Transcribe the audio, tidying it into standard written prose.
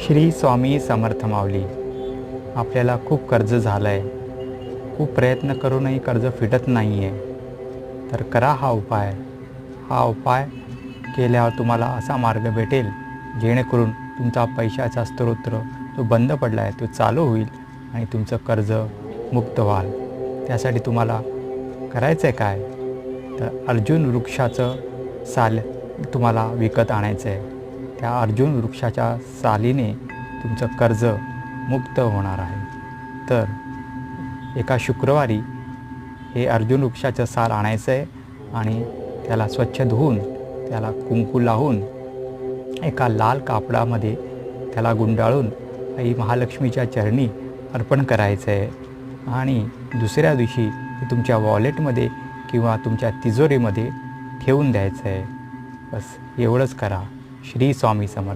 श्री स्वामी समर्थ माऊली. आपल्याला खूप कर्ज झालं आहे, खूप प्रयत्न करूनही कर्ज फिटत नाही आहे. तर करा हा उपाय. हा उपाय केल्यावर तुम्हाला असा मार्ग भेटेल जेणेकरून तुमचा पैशाचा स्रोत जो बंद पडला आहे तो चालू होईल आणि तुमचं कर्ज मुक्त व्हाल. त्यासाठी तुम्हाला करायचं आहे काय, तर अर्जुन वृक्षाचं साल तुम्हाला विकत आणायचं आहे. त्या अर्जुन वृक्षाच्या सालीने तुमचं कर्ज मुक्त होणार आहे. तर एका शुक्रवारी हे अर्जुन वृक्षाचं साल आणायचं आहे आणि त्याला स्वच्छ धुवून त्याला कुंकू लावून एका लाल कापडामध्ये त्याला गुंडाळून आई महालक्ष्मीच्या चरणी अर्पण करायचं आहे. आणि दुसऱ्या दिवशी ते तुमच्या वॉलेटमध्ये किंवा तुमच्या तिजोरीमध्ये ठेवून द्यायचं आहे. बस एवढंच करा. श्री स्वामी समर्थ.